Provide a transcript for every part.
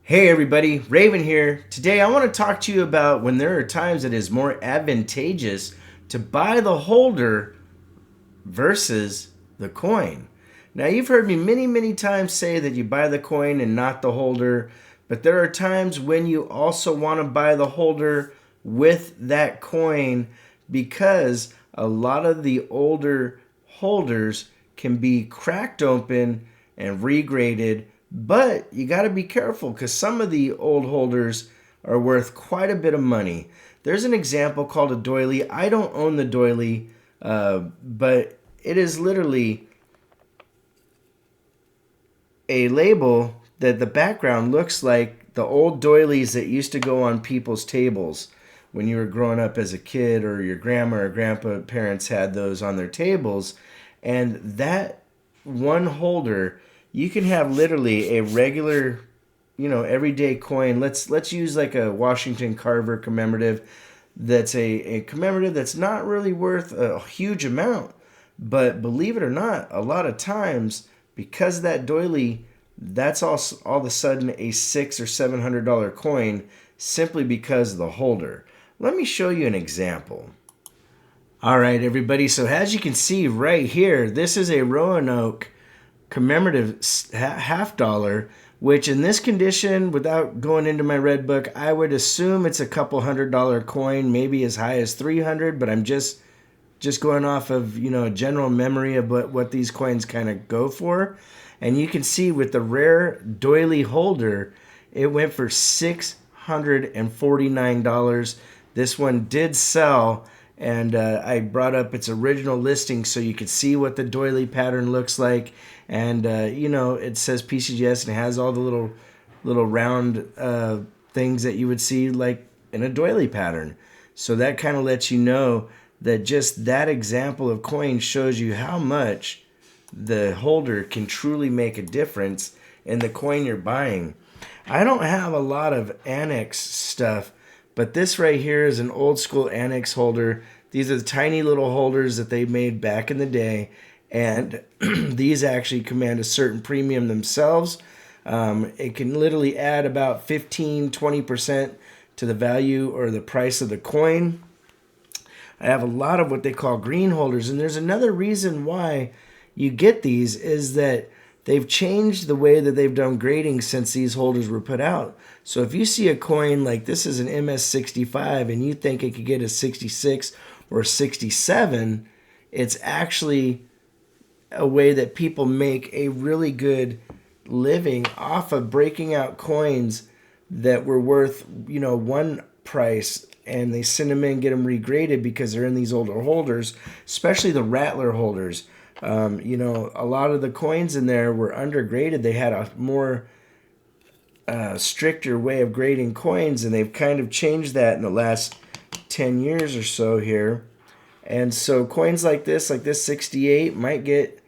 Hey everybody, Raven here. Today I want to talk to you about when there are times it is more advantageous to buy the holder versus the coin. Now you've heard me many times say that you buy the coin and not the holder, but there are times when you also want to buy the holder with that coin because a lot of the older holders can be cracked open and regraded, but you got to be careful because some of the old holders are worth quite a bit of money. There's an example called a doily. I don't own the doily, but it is literally a label that the background looks like the old doilies that used to go on people's tables when you were growing up as a kid, or your grandma or grandpa parents had those on their tables. And that one holder, you can have literally a regular, everyday coin. Let's use like a Washington Carver commemorative. That's a commemorative that's not really worth a huge amount, but believe it or not, a lot of times because of that doily, that's all of a sudden a $600 or $700 coin simply because of the holder. Let me show you an example. All right, everybody. So as you can see right here, this is a Roanoke commemorative half dollar, which in this condition, without going into my red book, I would assume it's a couple $100 coin, maybe as high as 300, but I'm just going off of, a general memory of what these coins kind of go for. And you can see with the rare doily holder, it went for $649. This one did sell, and I brought up its original listing so you could see what the doily pattern looks like. And it says PCGS and it has all the little round things that you would see like in a doily pattern. So that kind of lets you know that just that example of coin shows you how much the holder can truly make a difference in the coin you're buying. I don't have a lot of annex stuff, but this right here is an old school annex holder. These are the tiny little holders that they made back in the day, and these actually command a certain premium themselves. It can literally add about 15-20% to the value or the price of the coin. I have a lot of what they call green holders, and there's another reason why you get these is that they've changed the way that they've done grading since these holders were put out. So if you see a coin like this is an MS65 and you think it could get a 66 or 67, it's actually a way that people make a really good living off of breaking out coins that were worth, one price, and they send them in, get them regraded because they're in these older holders, especially the Rattler holders. A lot of the coins in there were undergraded. They had a more stricter way of grading coins, and they've kind of changed that in the last 10 years or so here. And so coins like this 68 might get,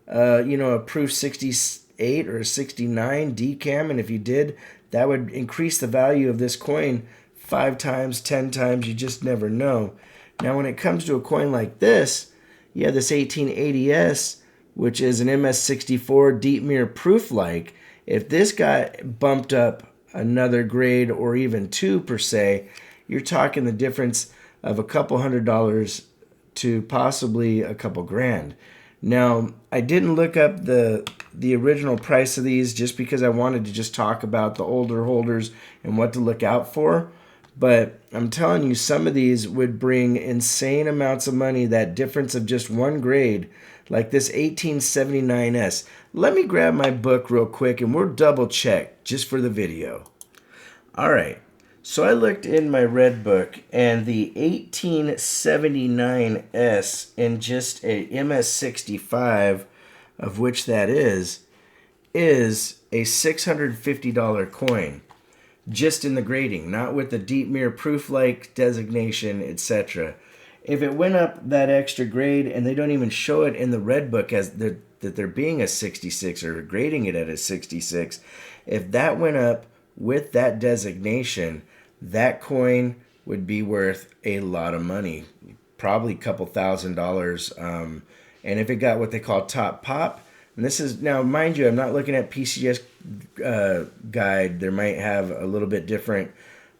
a proof 68 or a 69 DCAM, and if you did, that would increase the value of this coin 5 times, 10 times. You just never know. Now, when it comes to a coin like this, you have this 1880S, which is an MS64 deep mirror proof-like. If this got bumped up another grade or even 2 per se, you're talking the difference of a couple $100 to possibly a couple grand. Now, I didn't look up the original price of these just because I wanted to just talk about the older holders and what to look out for. But I'm telling you, some of these would bring insane amounts of money, that difference of just one grade, like this 1879S. Let me grab my book real quick and we'll double check just for the video. All right. So I looked in my red book, and the 1879S in just a MS65, of which that is a $650 coin. Just in the grading, not with the deep mirror proof-like designation, etc. If it went up that extra grade, and they don't even show it in the red book as that they're being a 66 or grading it at a 66, if that went up with that designation, that coin would be worth a lot of money, probably a couple $1,000. And if it got what they call top pop, and this is, now mind you, I'm not looking at PCGS guide, there might have a little bit different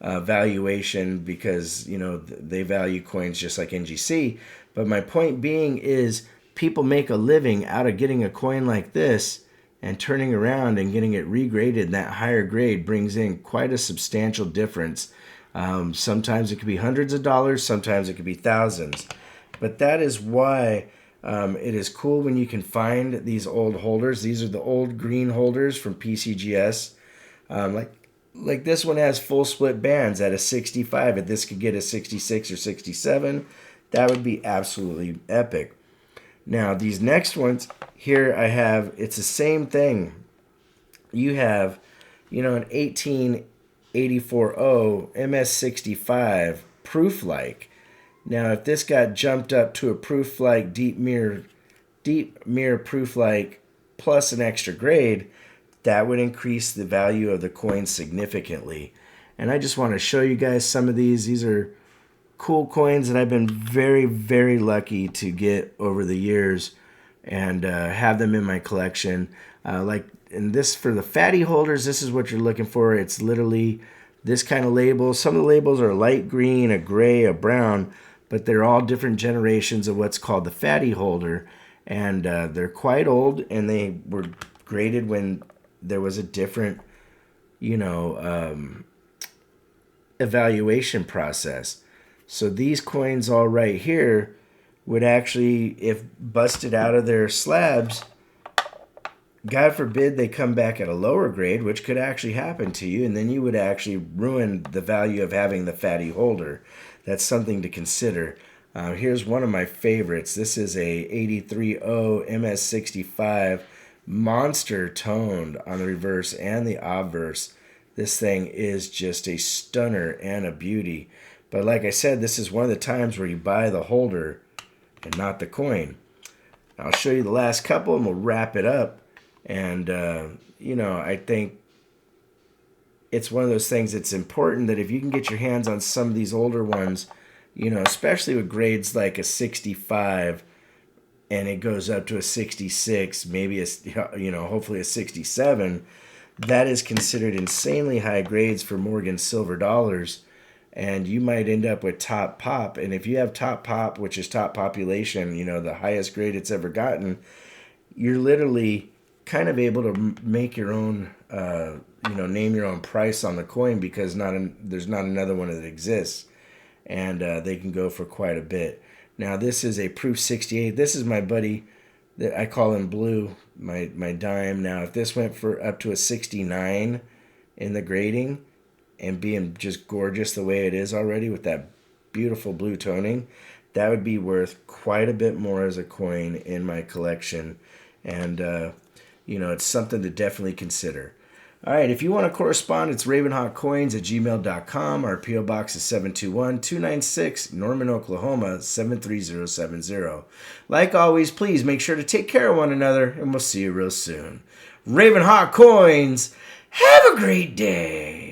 valuation because they value coins just like NGC. But my point being is people make a living out of getting a coin like this and turning around and getting it regraded. And that higher grade brings in quite a substantial difference. Sometimes it could be hundreds of dollars, sometimes it could be thousands. But that is why it is cool when you can find these old holders. These are the old green holders from PCGS. Like this one has full split bands at a 65. If this could get a 66 or 67, that would be absolutely epic. Now, these next ones here I have, it's the same thing. You have, an 1884 MS65 proof-like. Now, if this got jumped up to a proof-like deep mirror proof-like plus an extra grade, that would increase the value of the coin significantly. And I just want to show you guys some of these. These are cool coins that I've been very, very lucky to get over the years and have them in my collection. And this, for the fatty holders, this is what you're looking for. It's literally this kind of label. Some of the labels are light green, a gray, a brown, but they're all different generations of what's called the fatty holder. And they're quite old, and they were graded when there was a different, evaluation process. So these coins all right here would actually, if busted out of their slabs, God forbid they come back at a lower grade, which could actually happen to you, and then you would actually ruin the value of having the fatty holder. That's something to consider. Here's one of my favorites. This is a 830 MS65 monster toned on the reverse and the obverse. This thing is just a stunner and a beauty. But like I said, this is one of the times where you buy the holder and not the coin. I'll show you the last couple and we'll wrap it up. And, I think it's one of those things that's important that if you can get your hands on some of these older ones, especially with grades like a 65 and it goes up to a 66, maybe hopefully a 67, that is considered insanely high grades for Morgan silver dollars. And you might end up with top pop. And if you have top pop, which is top population, the highest grade it's ever gotten, you're literally kind of able to make your own, name your own price on the coin because there's not another one that exists. And they can go for quite a bit. Now, this is a Proof 68. This is my buddy that I call him Blue, my dime. Now, if this went for up to a 69 in the grading and being just gorgeous the way it is already with that beautiful blue toning, that would be worth quite a bit more as a coin in my collection. And, it's something to definitely consider. All right, if you want to correspond, it's ravenhawkcoins@gmail.com. Our P.O. Box is 721-296, Norman, Oklahoma, 73070. Like always, please make sure to take care of one another, and we'll see you real soon. Ravenhawk Coins, have a great day.